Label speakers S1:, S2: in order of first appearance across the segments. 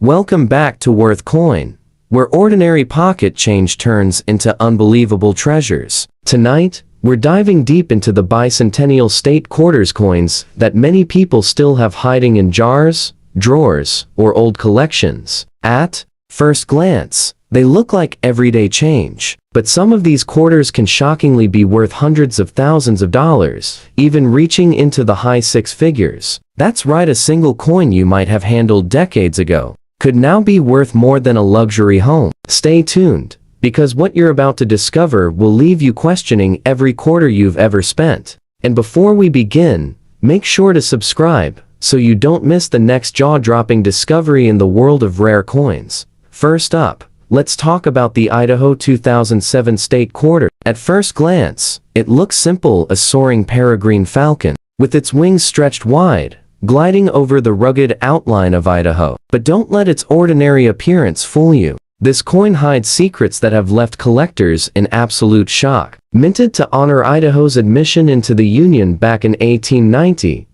S1: Welcome back to Worth Coin, where ordinary pocket change turns into unbelievable treasures. Tonight, we're diving deep into the Bicentennial State Quarters coins that many people still have hiding in jars, drawers, or old collections. At first glance, they look like everyday change, but some of these quarters can shockingly be worth hundreds of thousands of dollars, even reaching into the high six figures. That's right, a single coin you might have handled decades ago could now be worth more than a luxury home. Stay tuned, because what you're about to discover will leave you questioning every quarter you've ever spent. And before we begin, make sure to subscribe, so you don't miss the next jaw-dropping discovery in the world of rare coins. First up, let's talk about the Idaho 2007 State Quarter. At first glance, it looks simple, a soaring peregrine falcon, with its wings stretched wide, gliding over the rugged outline of Idaho. But don't let its ordinary appearance fool you. This coin hides secrets that have left collectors in absolute shock. Minted to honor Idaho's admission into the Union back in 1890,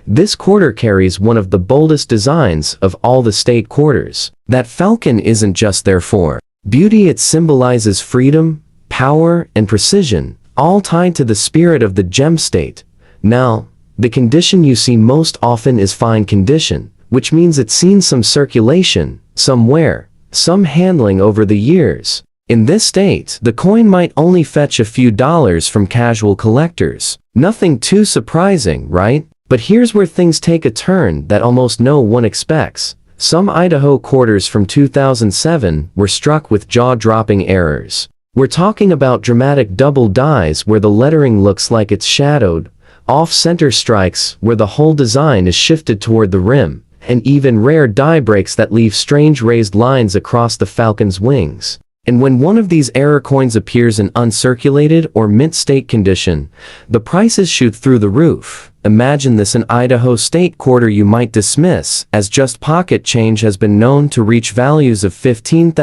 S1: this quarter carries one of the boldest designs of all the state quarters. That falcon isn't just there for beauty, it symbolizes freedom, power, and precision, all tied to the spirit of the gem state. Now, the condition you see most often is fine condition, which means it's seen some circulation, some wear, some handling over the years. In this state, the coin might only fetch a few dollars from casual collectors. Nothing too surprising, right? But here's where things take a turn that almost no one expects. Some Idaho quarters from 2007 were struck with jaw-dropping errors. We're talking about dramatic double dies where the lettering looks like it's shadowed, off-center strikes where the whole design is shifted toward the rim, and even rare die breaks that leave strange raised lines across the falcon's wings. And when one of these error coins appears in uncirculated or mint state condition, the prices shoot through the roof. Imagine this: an Idaho state quarter you might dismiss as just pocket change has been known to reach values of $15,000,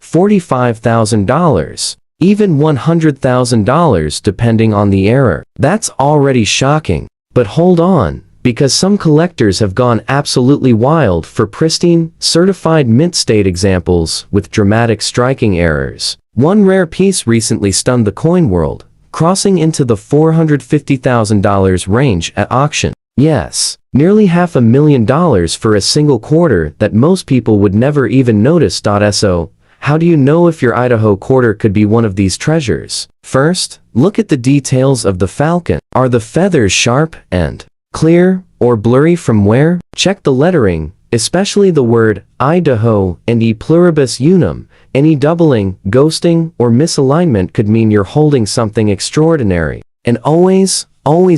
S1: $45,000, even $100,000 depending on the error. That's already shocking. But hold on, because some collectors have gone absolutely wild for pristine, certified mint state examples with dramatic striking errors. One rare piece recently stunned the coin world, crossing into the $450,000 range at auction. Yes, nearly $500,000 for a single quarter that most people would never even notice. So, how do you know if your Idaho quarter could be one of these treasures? First, look at the details of the falcon. Are the feathers sharp and clear, or blurry from wear? Check the lettering, especially the word Idaho and E pluribus unum. Any doubling, ghosting, or misalignment could mean you're holding something extraordinary. And always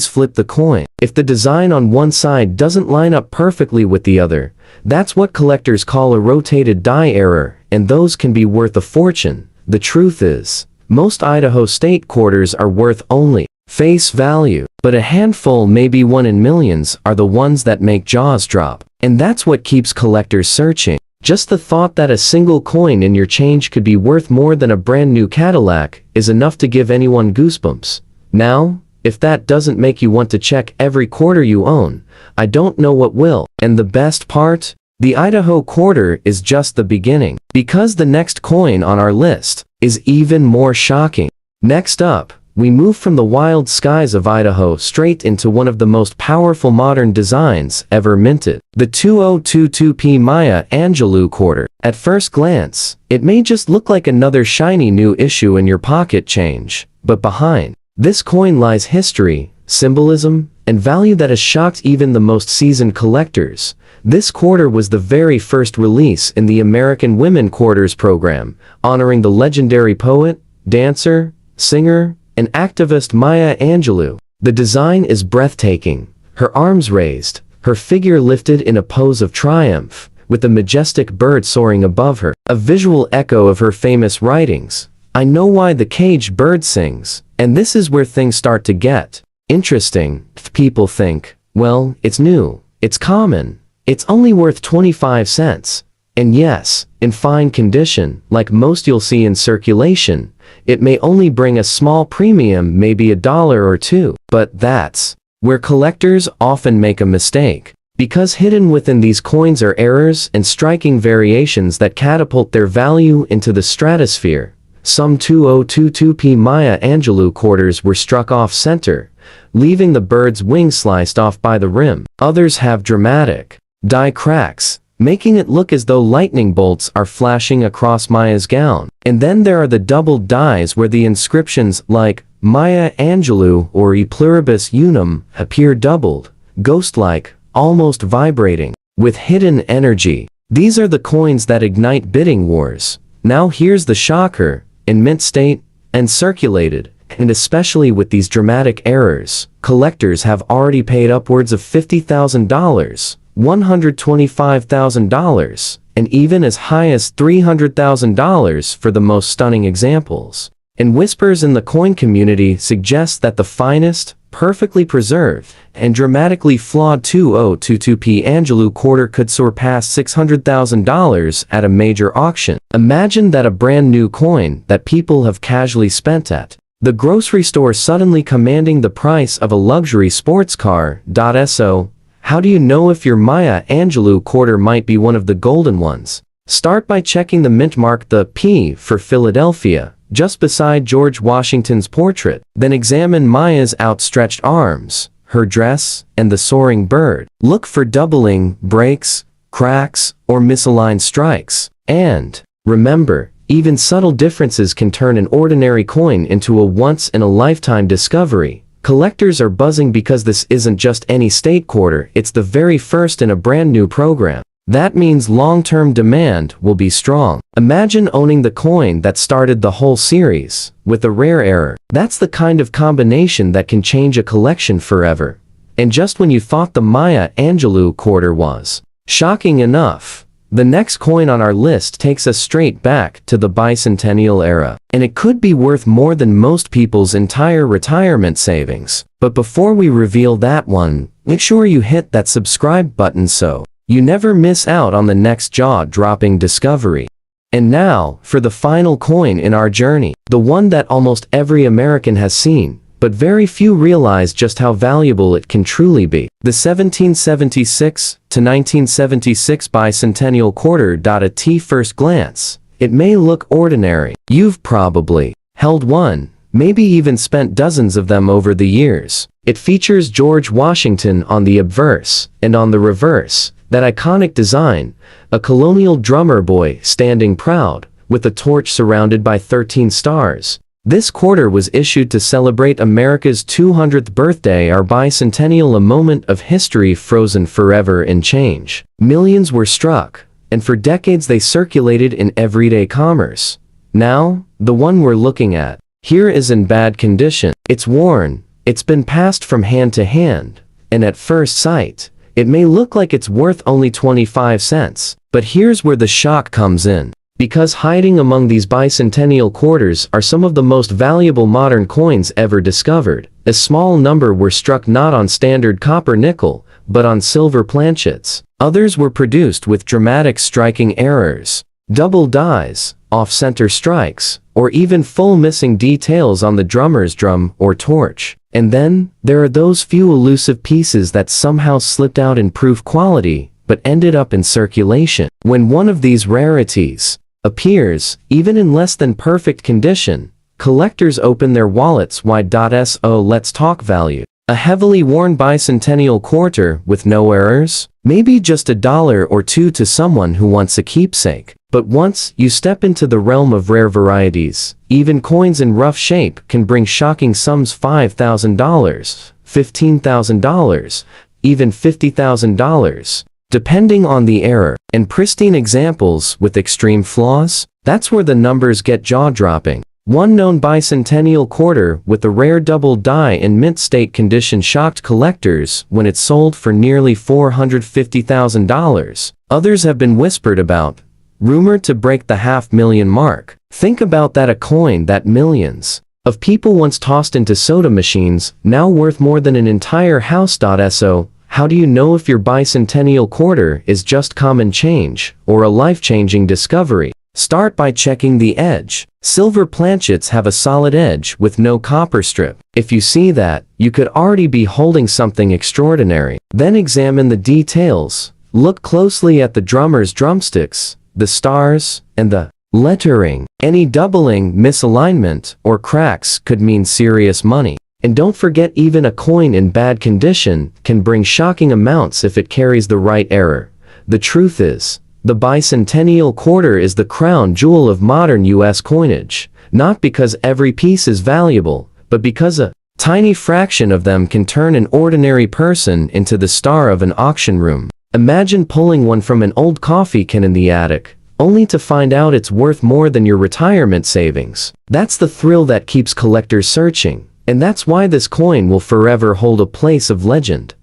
S1: flip the coin. If the design on one side doesn't line up perfectly with the other, that's what collectors call a rotated die error, and those can be worth a fortune. The truth is, most Idaho state quarters are worth only face value, but a handful, maybe one in millions, are the ones that make jaws drop. And that's what keeps collectors searching. Just the thought that a single coin in your change could be worth more than a brand new Cadillac is enough to give anyone goosebumps. Now, if that doesn't make you want to check every quarter you own, I don't know what will. And the best part? The Idaho quarter is just the beginning, because the next coin on our list is even more shocking. Next up, we move from the wild skies of Idaho straight into one of the most powerful modern designs ever minted, the 2022P Maya Angelou quarter. At first glance, it may just look like another shiny new issue in your pocket change, but behind this coin lies history, symbolism, and value that has shocked even the most seasoned collectors. This quarter was the very first release in the American Women Quarters program, honoring the legendary poet, dancer, singer, and activist Maya Angelou. The design is breathtaking, her arms raised, her figure lifted in a pose of triumph, with a majestic bird soaring above her, a visual echo of her famous writings. I know why the caged bird sings. And this is where things start to get interesting. People think, well, it's new, it's common, it's only worth 25 cents. And yes, in fine condition, like most you'll see in circulation, it may only bring a small premium, maybe $1 or $2. But that's where collectors often make a mistake. Because hidden within these coins are errors and striking variations that catapult their value into the stratosphere. Some 2022p Maya Angelou quarters were struck off-center, leaving the bird's wing sliced off by the rim. Others have dramatic die cracks, making it look as though lightning bolts are flashing across Maya's gown. And then there are the doubled dies where the inscriptions like Maya Angelou or E pluribus unum appear doubled, ghost-like, almost vibrating, with hidden energy. These are the coins that ignite bidding wars. Now here's the shocker: in mint state and circulated, and especially with these dramatic errors, collectors have already paid upwards of $50,000, $125,000, and even as high as $300,000 for the most stunning examples. And whispers in the coin community suggest that the finest, perfectly preserved, and dramatically flawed 2022p Angelou quarter could soar past $600,000 at a major auction. Imagine that: a brand new coin that people have casually spent at the grocery store suddenly commanding the price of a luxury sports car. So, how do you know if your Maya Angelou quarter might be one of the golden ones? Start by checking the mint mark, the P for Philadelphia, just beside George Washington's portrait. Then examine Maya's outstretched arms, her dress, and the soaring bird. Look for doubling, breaks, cracks, or misaligned strikes. And remember, even subtle differences can turn an ordinary coin into a once-in-a-lifetime discovery. Collectors are buzzing because this isn't just any state quarter, it's the very first in a brand new program. That means long-term demand will be strong. Imagine owning the coin that started the whole series, with a rare error. That's the kind of combination that can change a collection forever. And just when you thought the Maya Angelou quarter was shocking enough, the next coin on our list takes us straight back to the Bicentennial era. And it could be worth more than most people's entire retirement savings. But before we reveal that one, make sure you hit that subscribe button so you never miss out on the next jaw-dropping discovery. And now, for the final coin in our journey, the one that almost every American has seen, but very few realize just how valuable it can truly be. The 1776 to 1976 Bicentennial quarter. At first glance, it may look ordinary. You've probably held one, maybe even spent dozens of them over the years. It features George Washington on the obverse, and on the reverse, that iconic design, a colonial drummer boy standing proud, with a torch surrounded by 13 stars. This quarter was issued to celebrate America's 200th birthday, our bicentennial, a moment of history frozen forever in change. Millions were struck, and for decades they circulated in everyday commerce. Now, the one we're looking at here is in bad condition. It's worn, it's been passed from hand to hand, and at first sight, it may look like it's worth only 25 cents. But here's where the shock comes in. Because hiding among these bicentennial quarters are some of the most valuable modern coins ever discovered. A small number were struck not on standard copper nickel, but on silver planchets. Others were produced with dramatic striking errors, double dies, off-center strikes, or even full missing details on the drummer's drum or torch. And then, there are those few elusive pieces that somehow slipped out in proof quality, but ended up in circulation. When one of these rarities appears, even in less than perfect condition, collectors open their wallets wide. So let's talk value. A heavily worn bicentennial quarter with no errors? Maybe just $1 or $2 to someone who wants a keepsake. But once you step into the realm of rare varieties, even coins in rough shape can bring shocking sums: $5,000, $15,000, even $50,000, depending on the error. And pristine examples with extreme flaws? That's where the numbers get jaw-dropping. One known bicentennial quarter with a rare double die in mint state condition shocked collectors when it sold for nearly $450,000. Others have been whispered about, rumored to break the $500,000 mark. Think about that: a coin that millions of people once tossed into soda machines, now worth more than an entire house. So, how do you know if your bicentennial quarter is just common change, or a life-changing discovery? Start by checking the edge. Silver planchets have a solid edge with no copper strip. If you see that, you could already be holding something extraordinary. Then examine the details. Look closely at the drummer's drumsticks, the stars, and the lettering. Any doubling, misalignment, or cracks could mean serious money. And don't forget, even a coin in bad condition can bring shocking amounts if it carries the right error. The truth is, the bicentennial quarter is the crown jewel of modern US coinage, not because every piece is valuable, but because a tiny fraction of them can turn an ordinary person into the star of an auction room. Imagine pulling one from an old coffee can in the attic, only to find out it's worth more than your retirement savings. That's the thrill that keeps collectors searching, and that's why this coin will forever hold a place of legend.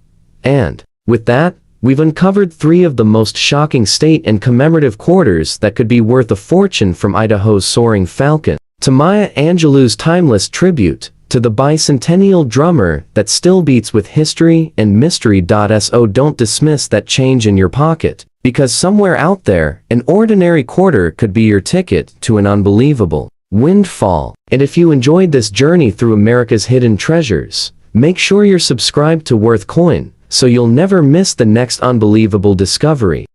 S1: And with that, we've uncovered 3 of the most shocking state and commemorative quarters that could be worth a fortune, from Idaho's soaring falcon to Maya Angelou's timeless tribute to the bicentennial drummer that still beats with history and mystery. So don't dismiss that change in your pocket, because somewhere out there, an ordinary quarter could be your ticket to an unbelievable windfall. And if you enjoyed this journey through America's hidden treasures, make sure you're subscribed to Worth Coin, so you'll never miss the next unbelievable discovery.